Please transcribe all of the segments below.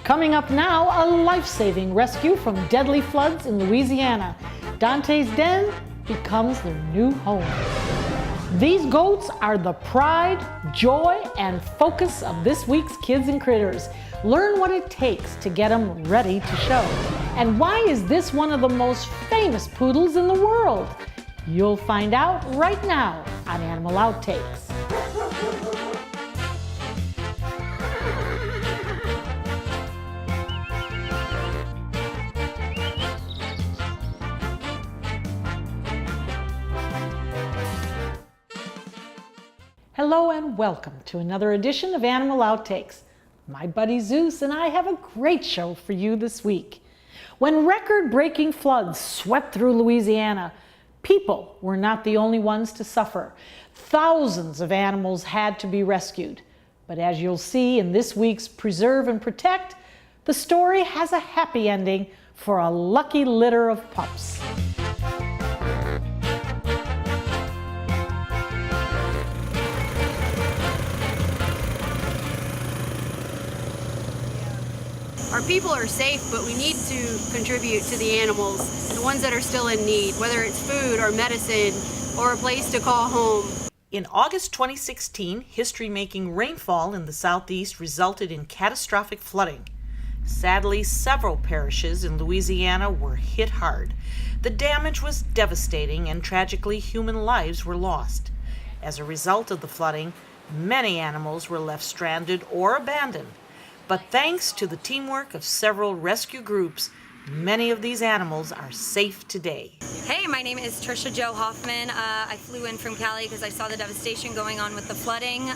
Coming up now, a life-saving rescue from deadly floods in Louisiana. Dante's Den becomes their new home. These goats are the pride, joy, and focus of this week's Kids and Critters. Learn what it takes to get them ready to show. And why is this one of the most famous poodles in the world? You'll find out right now on Animal Outtakes. Hello and welcome to another edition of Animal Outtakes. My buddy Zeus and I have a great show for you this week. When record-breaking floods swept through Louisiana, people were not the only ones to suffer. Thousands of animals had to be rescued. But as you'll see in this week's Preserve and Protect, the story has a happy ending for a lucky litter of pups. Our people are safe, but we need to contribute to the animals, the ones that are still in need, whether it's food or medicine or a place to call home. In August 2016, history-making rainfall in the southeast resulted in catastrophic flooding. Sadly, several parishes in Louisiana were hit hard. The damage was devastating and tragically human lives were lost. As a result of the flooding, many animals were left stranded or abandoned. But thanks to the teamwork of several rescue groups, many of these animals are safe today. Hey, my name is Trisha Jo Hoffman. I flew in from Cali because I saw the devastation going on with the flooding.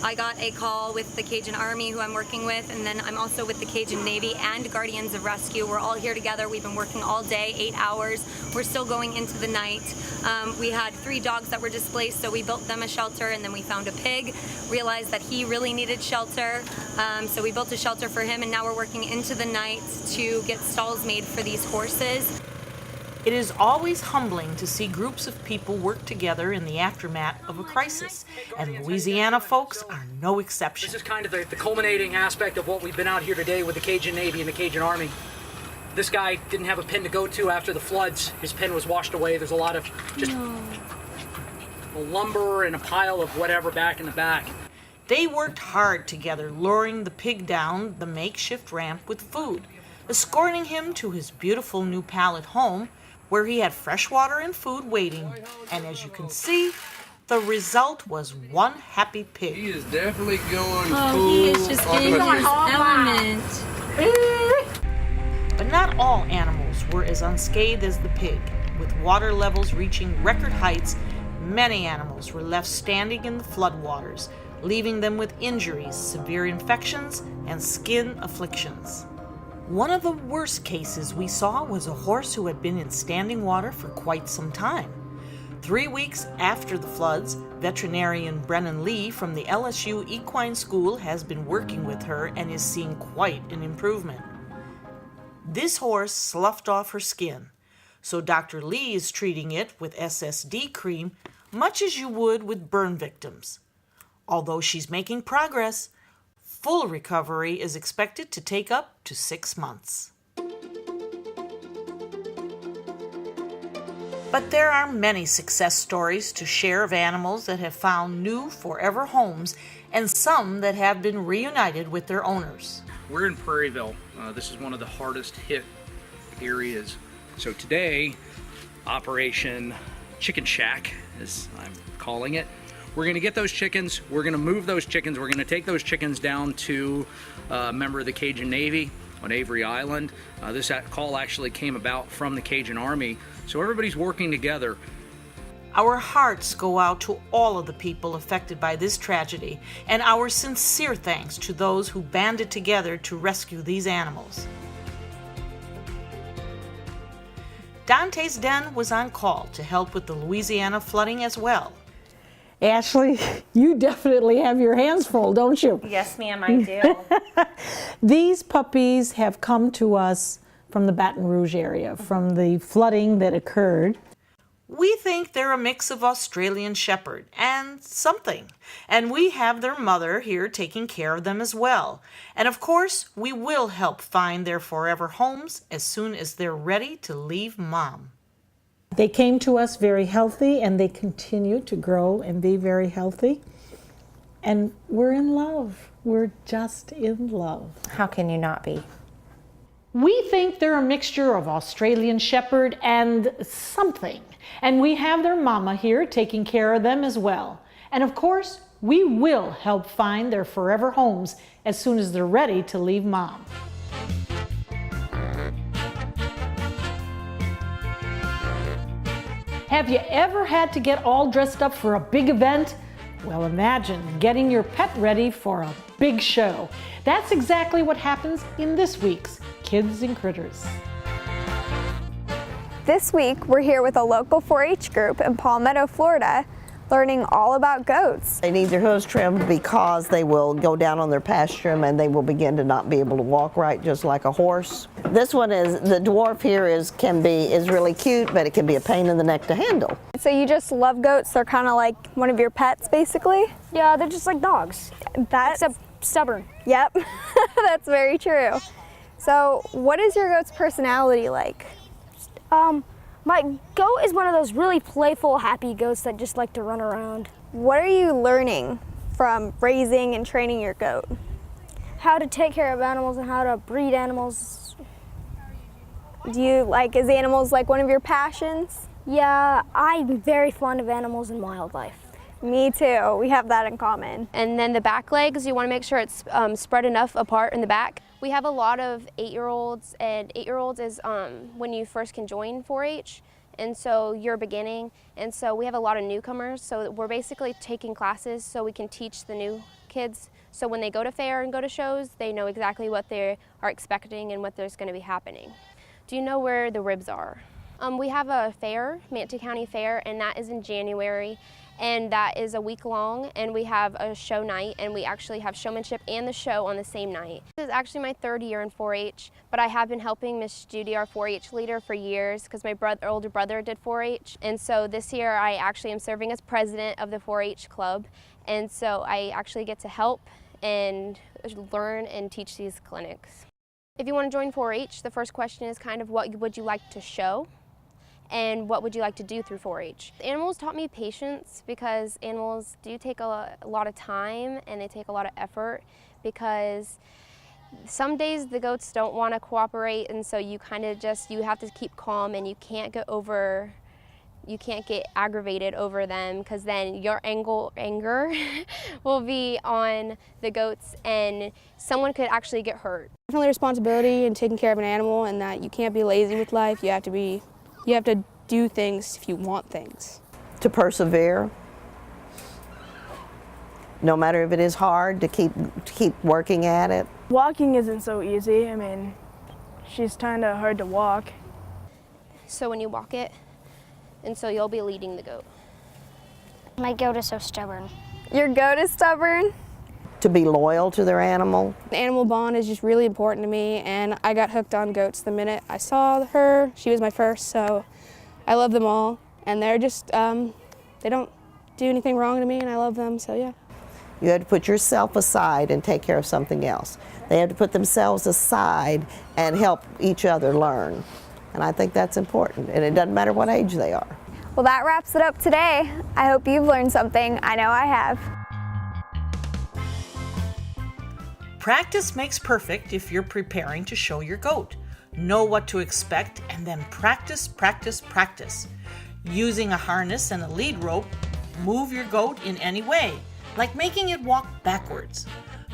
I got a call with the Cajun Army, who I'm working with, and then I'm also with the Cajun Navy and Guardians of Rescue. We're all here together. We've been working all day, 8 hours. We're still going into the night. We had 3 dogs that were displaced, so we built them a shelter, and then we found a pig, realized that he really needed shelter, so we built a shelter for him, and now we're working into the night to get stalls made for these horses. It is always humbling to see groups of people work together in the aftermath of a crisis, and Louisiana folks are no exception. This is kind of the culminating aspect of what we've been out here today with the Cajun Navy and the Cajun Army. This guy didn't have a pen to go to after the floods. His pen was washed away. There's a lot of just lumber and a pile of whatever back in the back. They worked hard together, luring the pig down the makeshift ramp with food, escorting him to his beautiful new pallet home, where he had fresh water and food waiting. And as you can see, the result was one happy pig. He is definitely going cool. He is just in his element. But not all animals were as unscathed as the pig. With water levels reaching record heights, many animals were left standing in the floodwaters, leaving them with injuries, severe infections, and skin afflictions. One of the worst cases we saw was a horse who had been in standing water for quite some time. 3 weeks after the floods, veterinarian Brennan Lee from the LSU Equine School has been working with her and is seeing quite an improvement. This horse sloughed off her skin, so Dr. Lee is treating it with SSD cream, much as you would with burn victims. Although she's making progress, full recovery is expected to take up to 6 months. But there are many success stories to share of animals that have found new forever homes and some that have been reunited with their owners. We're in Prairieville. This is one of the hardest hit areas. So today, Operation Chicken Shack, as I'm calling it, we're going to get those chickens, we're going to move those chickens, we're going to take those chickens down to a member of the Cajun Navy on Avery Island. This call actually came about from the Cajun Army, so everybody's working together. Our hearts go out to all of the people affected by this tragedy, and our sincere thanks to those who banded together to rescue these animals. Dante's Den was on call to help with the Louisiana flooding as well. Ashley, you definitely have your hands full, don't you? Yes, ma'am, I do. These puppies have come to us from the Baton Rouge area, from the flooding that occurred. We think they're a mix of Australian Shepherd and something, and we have their mother here taking care of them as well. And of course, we will help find their forever homes as soon as they're ready to leave Mom. They came to us very healthy, and they continue to grow and be very healthy. And we're in love. We're just in love. How can you not be? We think they're a mixture of Australian Shepherd and something. And we have their mama here taking care of them as well. And of course, we will help find their forever homes as soon as they're ready to leave Mom. Have you ever had to get all dressed up for a big event? Well, imagine getting your pet ready for a big show. That's exactly what happens in this week's Kids and Critters. This week, we're here with a local 4-H group in Palmetto, Florida, learning all about goats. They need their hooves trimmed because they will go down on their pastures and they will begin to not be able to walk right, just like a horse. This one is, the dwarf here is really cute, but it can be a pain in the neck to handle. So you just love goats? They're kind of like one of your pets, basically? Yeah, they're just like dogs. Except stubborn. Yep, that's very true. So what is your goat's personality like? My goat is one of those really playful, happy goats that just like to run around. What are you learning from raising and training your goat? How to take care of animals and how to breed animals. Is animals like one of your passions? Yeah, I'm very fond of animals and wildlife. Me too, we have that in common. And then the back legs, you want to make sure it's spread enough apart in the back. We have a lot of 8-year-olds, and 8-year-olds is when you first can join 4-H, and so you're beginning, and so we have a lot of newcomers, so we're basically taking classes so we can teach the new kids, so when they go to fair and go to shows, they know exactly what they are expecting and what there's going to be happening. Do you know where the ribs are? We have a fair, Manatee County Fair, and that is in January. And that is a week long, and we have a show night, and we actually have showmanship and the show on the same night. This is actually my 3rd year in 4-H, but I have been helping Miss Judy, our 4-H leader, for years because my older brother did 4-H. And so this year I actually am serving as president of the 4-H club, and so I actually get to help and learn and teach these clinics. If you want to join 4-H, the first question is kind of what would you like to show? And what would you like to do through 4-H? Animals taught me patience because animals do take a lot of time and they take a lot of effort because some days the goats don't want to cooperate, and so you kind of you have to keep calm, and you can't get aggravated over them because then your anger will be on the goats and someone could actually get hurt. Definitely responsibility in taking care of an animal, and that you can't be lazy with life. You have to do things if you want things. To persevere, no matter if it is hard, to keep working at it. Walking isn't so easy. I mean, she's kind of hard to walk. So when you walk it, and so you'll be leading the goat. My goat is so stubborn. Your goat is stubborn? To be loyal to their animal. The animal bond is just really important to me, and I got hooked on goats the minute I saw her. She was my first, so I love them all, and they're just, they don't do anything wrong to me, and I love them, so yeah. You have to put yourself aside and take care of something else. They have to put themselves aside and help each other learn, and I think that's important, and it doesn't matter what age they are. Well, that wraps it up today. I hope you've learned something. I know I have. Practice makes perfect if you're preparing to show your goat. Know what to expect and then practice, practice, practice. Using a harness and a lead rope, move your goat in any way, like making it walk backwards.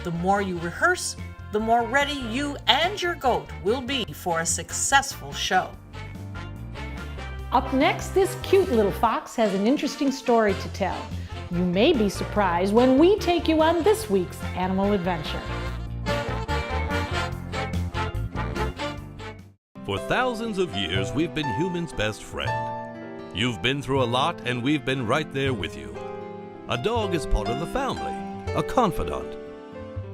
The more you rehearse, the more ready you and your goat will be for a successful show. Up next, this cute little fox has an interesting story to tell. You may be surprised when we take you on this week's animal adventure. For thousands of years, we've been humans' best friend. You've been through a lot, and we've been right there with you. A dog is part of the family, a confidant,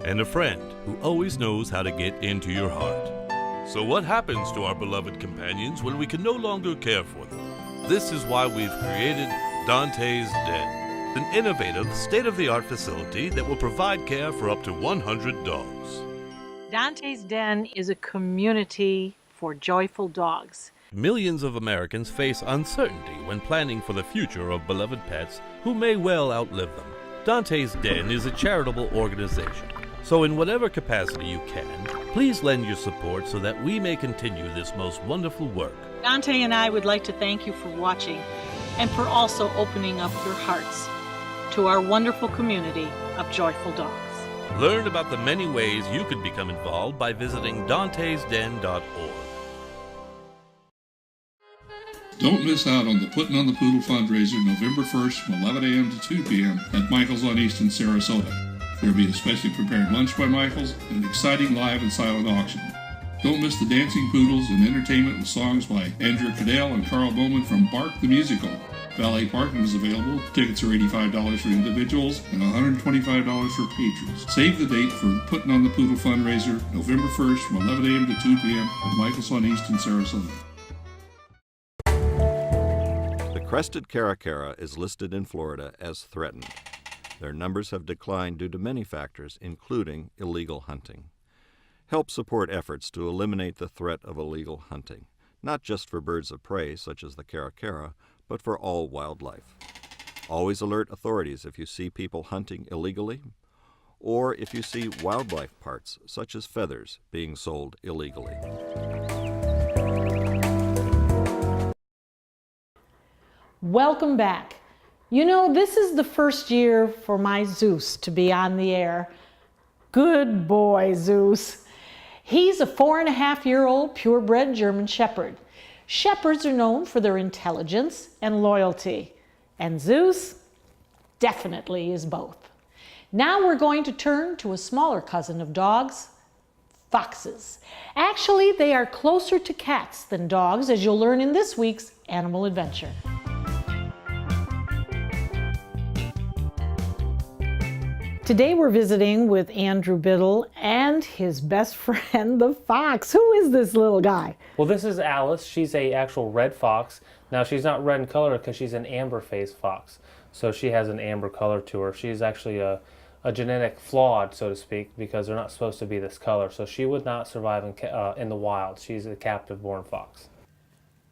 and a friend who always knows how to get into your heart. So what happens to our beloved companions when we can no longer care for them? This is why we've created Dante's Den, an innovative, state-of-the-art facility that will provide care for up to 100 dogs. Dante's Den is a community for joyful dogs. Millions of Americans face uncertainty when planning for the future of beloved pets who may well outlive them. Dante's Den is a charitable organization, so in whatever capacity you can, please lend your support so that we may continue this most wonderful work. Dante and I would like to thank you for watching and for also opening up your hearts to our wonderful community of joyful dogs. Learn about the many ways you could become involved by visiting dantesden.org. Don't miss out on the Putting on the Poodle fundraiser November 1st from 11 a.m. to 2 p.m. at Michael's on East in Sarasota. There will be a specially prepared lunch by Michael's and an exciting live and silent auction. Don't miss the dancing poodles and entertainment with songs by Andrew Cadell and Carl Bowman from Bark the Musical. Valet parking is available. Tickets are $85 for individuals and $125 for patrons. Save the date for Putting on the Poodle fundraiser November 1st from 11 a.m. to 2 p.m. at Michael's on East in Sarasota. The crested caracara is listed in Florida as threatened. Their numbers have declined due to many factors, including illegal hunting. Help support efforts to eliminate the threat of illegal hunting, not just for birds of prey such as the caracara, but for all wildlife. Always alert authorities if you see people hunting illegally, or if you see wildlife parts, such as feathers, being sold illegally. Welcome back. You know, this is the first year for my Zeus to be on the air. Good boy, Zeus. He's a 4.5-year-old purebred German Shepherd. Shepherds are known for their intelligence and loyalty, and Zeus definitely is both. Now we're going to turn to a smaller cousin of dogs, foxes. Actually, they are closer to cats than dogs, as you'll learn in this week's Animal Adventure. Today we're visiting with Andrew Biddle and his best friend, the fox. Who is this little guy? Well, this is Alice. She's a actual red fox. Now, she's not red in color because she's an amber-faced fox. So she has an amber color to her. She's actually a genetic flawed, so to speak, because they're not supposed to be this color. So she would not survive in the wild. She's a captive-born fox.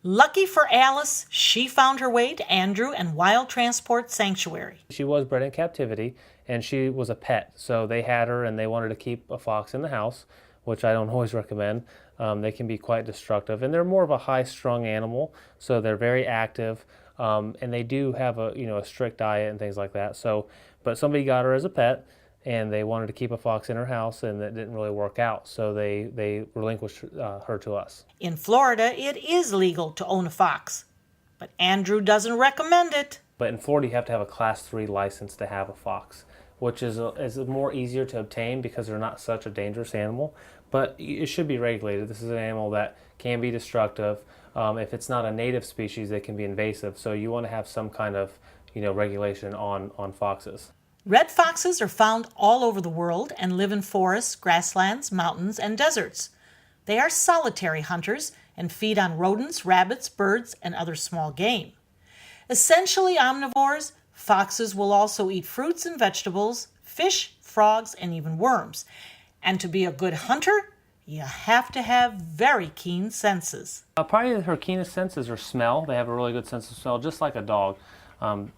Lucky for Alice, she found her way to Andrew and Wild Transport Sanctuary. She was bred in captivity, and she was a pet. So they had her, and they wanted to keep a fox in the house, which I don't always recommend. They can be quite destructive, and they're more of a high-strung animal, so they're very active, and they do have a strict diet and things like that. So, but somebody got her as a pet, and they wanted to keep a fox in her house, and that didn't really work out, so they relinquished her to us. In Florida, it is legal to own a fox, but Andrew doesn't recommend it. But in Florida, you have to have a Class 3 license to have a fox, which is more easier to obtain because they're not such a dangerous animal, but it should be regulated. This is an animal that can be destructive. If it's not a native species, they can be invasive, so you want to have some kind of regulation on foxes. Red foxes are found all over the world and live in forests, grasslands, mountains, and deserts. They are solitary hunters and feed on rodents, rabbits, birds, and other small game. Essentially omnivores, foxes will also eat fruits and vegetables, fish, frogs, and even worms. And to be a good hunter, you have to have very keen senses. Probably her keenest senses are smell. They have a really good sense of smell, just like a dog.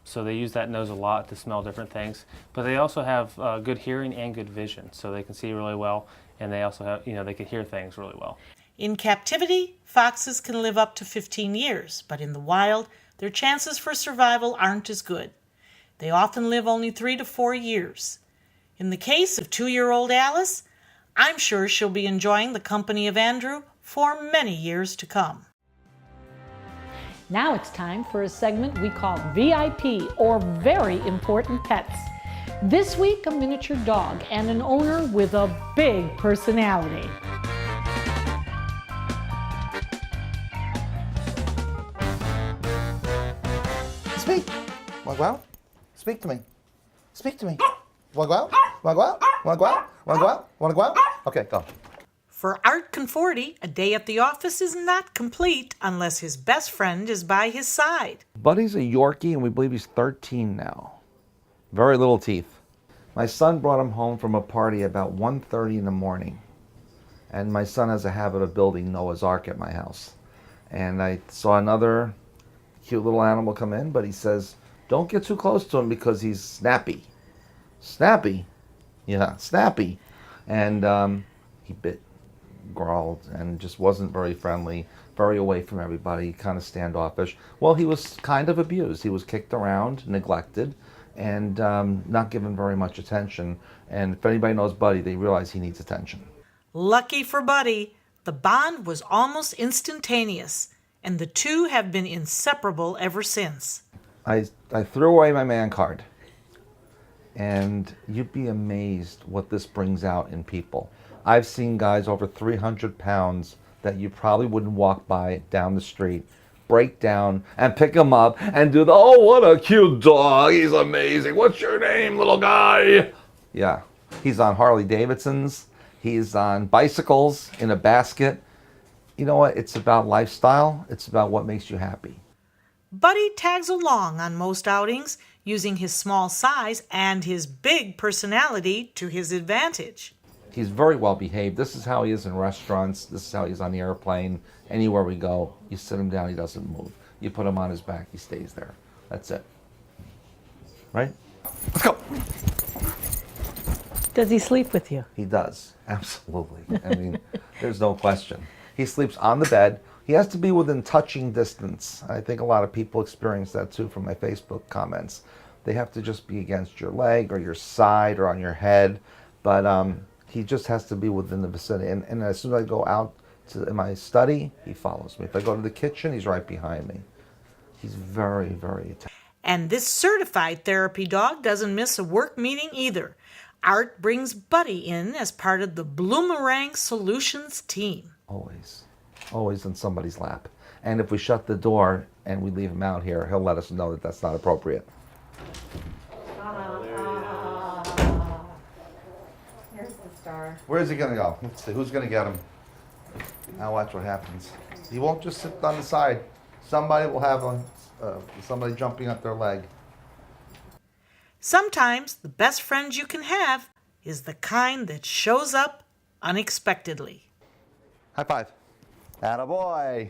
So they use that nose a lot to smell different things. But they also have good hearing and good vision, so they can see really well, and they also have, they can hear things really well. In captivity, foxes can live up to 15 years, but in the wild, their chances for survival aren't as good. They often live only 3 to 4 years. In the case of 2-year-old Alice, I'm sure she'll be enjoying the company of Andrew for many years to come. Now it's time for a segment we call VIP, or Very Important Pets. This week, a miniature dog and an owner with a big personality. Speak. Want to go out? Speak to me. Speak to me. Want to go out? Want to go out? Want to go out? Want to go out? Want to go out? Okay, go. For Art Conforti, a day at the office is not complete unless his best friend is by his side. Buddy's a Yorkie, and we believe he's 13 now. Very little teeth. My son brought him home from a party about 1:30 in the morning. And my son has a habit of building Noah's Ark at my house. And I saw another cute little animal come in, but he says, don't get too close to him because he's snappy. Snappy? Yeah, snappy. And he bit, growled, and just wasn't very friendly, very away from everybody, kind of standoffish. Well, he was kind of abused. He was kicked around, neglected, and not given very much attention. And if anybody knows Buddy, they realize he needs attention. Lucky for Buddy, the bond was almost instantaneous, and the two have been inseparable ever since. I threw away my man card, and you'd be amazed what this brings out in people. I've seen guys over 300 pounds that you probably wouldn't walk by down the street, break down and pick him up and do the, oh, what a cute dog, he's amazing, what's your name, little guy? Yeah, he's on Harley Davidsons, he's on bicycles in a basket. You know what, it's about lifestyle, it's about what makes you happy. Buddy tags along on most outings, using his small size and his big personality to his advantage. He's very well behaved. This is how he is in restaurants. This is how he's on the airplane. Anywhere we go, you sit him down, he doesn't move. You put him on his back, he stays there. That's it. Right? Let's go. Does he sleep with you? He does, absolutely. I mean, there's no question. He sleeps on the bed. He has to be within touching distance. I think a lot of people experience that too from my Facebook comments. They have to just be against your leg or your side or on your head. But he just has to be within the vicinity. And as soon as I go out to my study, he follows me. If I go to the kitchen, he's right behind me. He's very, very attentive. And this certified therapy dog doesn't miss a work meeting either. Art brings Buddy in as part of the Bloomerang Solutions team. Always in somebody's lap. And if we shut the door and we leave him out here, he'll let us know that that's not appropriate. Here's the star. Where is he going to go? Let's see. Who's going to get him? Now watch what happens. He won't just sit on the side. Somebody will have somebody jumping up their leg. Sometimes the best friend you can have is the kind that shows up unexpectedly. High five. Attaboy.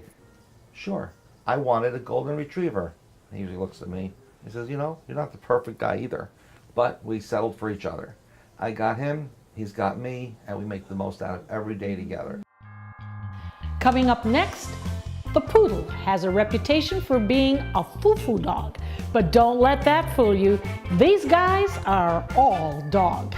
Sure. I wanted a golden retriever. He usually looks at me. He says, you know, you're not the perfect guy either, but we settled for each other. I got him, he's got me, and we make the most out of every day together. Coming up next, the poodle has a reputation for being a foo-foo dog, but don't let that fool you. These guys are all dog.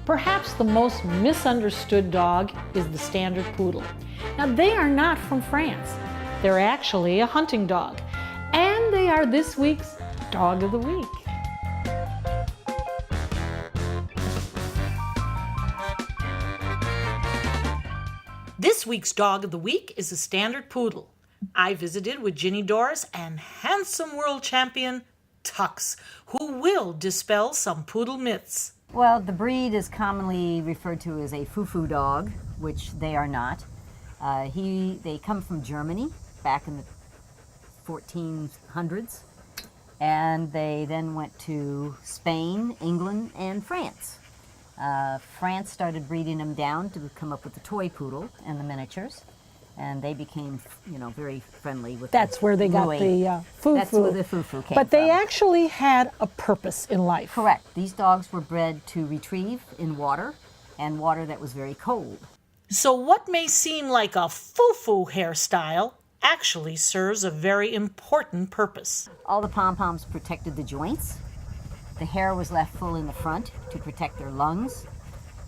Perhaps the most misunderstood dog is the standard poodle. Now, they are not from France. They're actually a hunting dog, and they are this week's Dog of the Week. This week's Dog of the Week is a standard poodle. I visited with Ginny Doris and handsome world champion Tux, who will dispel some poodle myths. Well, the breed is commonly referred to as a foo-foo dog, which they are not. They come from Germany back in the 1400s, and they then went to Spain, England, and France. France started breeding them down to come up with the toy poodle and the miniatures, and they became, very friendly with. That's where they got the foo-foo. That's where the foo-foo came But they from. actually had a purpose in life. Correct. These dogs were bred to retrieve in water, and water that was very cold. So what may seem like a foo-foo hairstyle actually serves a very important purpose. All the pom-poms protected the joints. The hair was left full in the front to protect their lungs.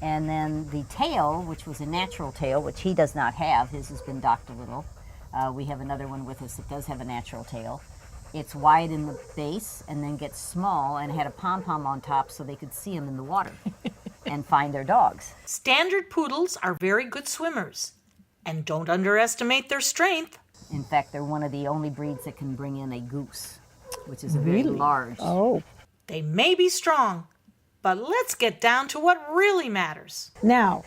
And then the tail, which was a natural tail, which he does not have, his has been docked a little. We have another one with us that does have a natural tail. It's wide in the base and then gets small and had a pom-pom on top so they could see them in the water and find their dogs. Standard poodles are very good swimmers, and don't underestimate their strength. In fact, they're one of the only breeds that can bring in a goose, which is a very large. Oh. They may be strong, but let's get down to what really matters. Now,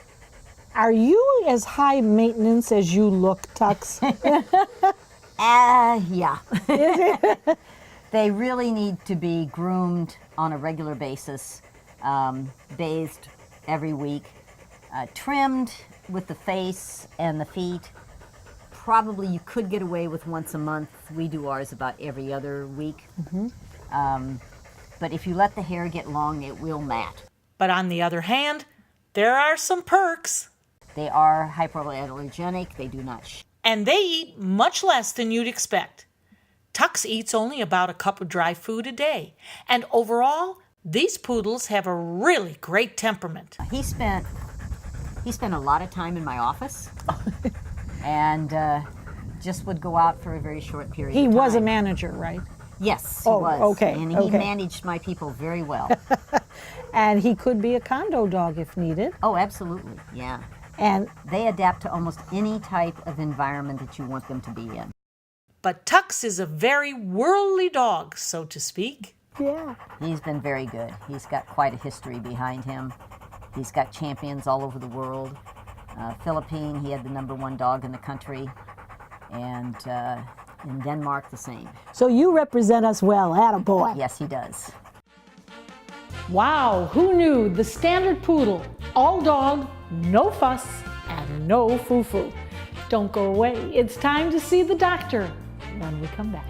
are you as high maintenance as you look, Tux? Yeah. They really need to be groomed on a regular basis, bathed every week, trimmed with the face and the feet. Probably you could get away with once a month. We do ours about every other week. But if you let the hair get long, it will mat. But on the other hand, there are some perks. They are hypoallergenic. They do not and they eat much less than you'd expect. Tux eats only about a cup of dry food a day. And overall, these poodles have a really great temperament. He spent a lot of time in my office and just would go out for a very short period of time. He was a manager, right? Yes, he was. Okay. And he managed my people very well. And he could be a condo dog if needed. Oh, absolutely, yeah. And they adapt to almost any type of environment that you want them to be in. But Tux is a very worldly dog, so to speak. Yeah. He's been very good. He's got quite a history behind him. He's got champions all over the world. Philippine, he had the #1 dog in the country. And in Denmark, the same. So you represent us well, attaboy. Yes, he does. Wow, who knew the standard poodle, all dog, no fuss, and no foo-foo. Don't go away. It's time to see the doctor when we come back.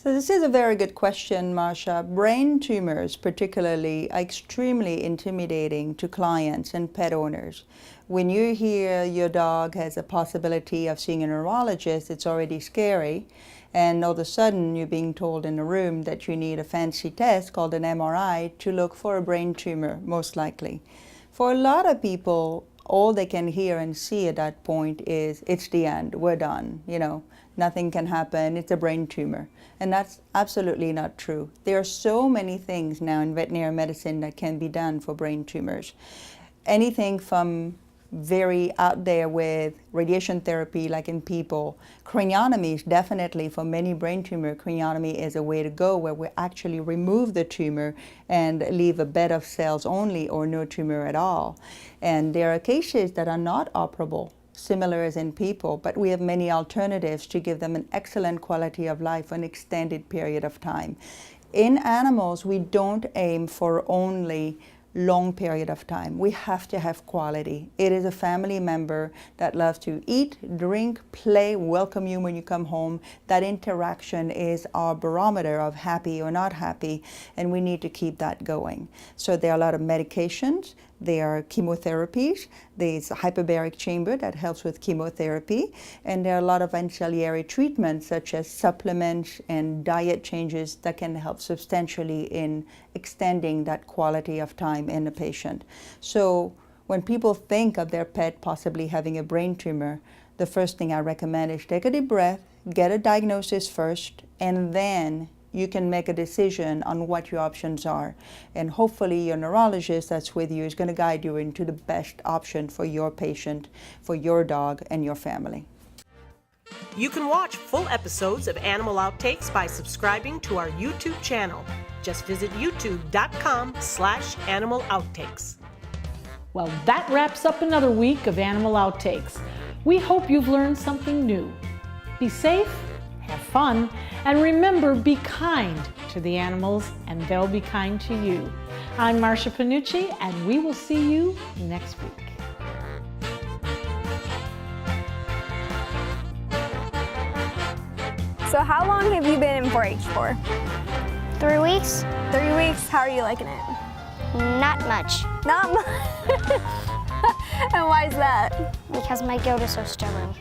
So this is a very good question, Marsha. Brain tumors particularly are extremely intimidating to clients and pet owners. When you hear your dog has a possibility of seeing a neurologist, it's already scary. And all of a sudden you're being told in a room that you need a fancy test called an MRI to look for a brain tumor, most likely. For a lot of people, all they can hear and see at that point is, it's the end, we're done, you know, nothing can happen, it's a brain tumor. And that's absolutely not true. There are so many things now in veterinary medicine that can be done for brain tumors. Anything from very out there with radiation therapy like in people. Craniotomy is definitely, for many brain tumor, craniotomy is a way to go, where we actually remove the tumor and leave a bed of cells only or no tumor at all. And there are cases that are not operable, similar as in people, but we have many alternatives to give them an excellent quality of life for an extended period of time. In animals, we don't aim for only long period of time. We have to have quality. It is a family member that loves to eat, drink, play, welcome you when you come home. That interaction is our barometer of happy or not happy, and we need to keep that going. So there are a lot of medications, there are chemotherapies, there's a hyperbaric chamber that helps with chemotherapy, and there are a lot of ancillary treatments such as supplements and diet changes that can help substantially in extending that quality of time in the patient. So when people think of their pet possibly having a brain tumor, the first thing I recommend is take a deep breath, get a diagnosis first, and then you can make a decision on what your options are. And hopefully your neurologist that's with you is going to guide you into the best option for your patient, for your dog, and your family. You can watch full episodes of Animal Outtakes by subscribing to our YouTube channel. Just visit youtube.com/animalouttakes. Well, that wraps up another week of Animal Outtakes. We hope you've learned something new. Be safe, have fun, and remember, be kind to the animals and they'll be kind to you. I'm Marsha Panucci, and we will see you next week. So how long have you been in 4-H for? 3 weeks. 3 weeks. How are you liking it? Not much. Not much. And why is that? Because my goat is so stubborn.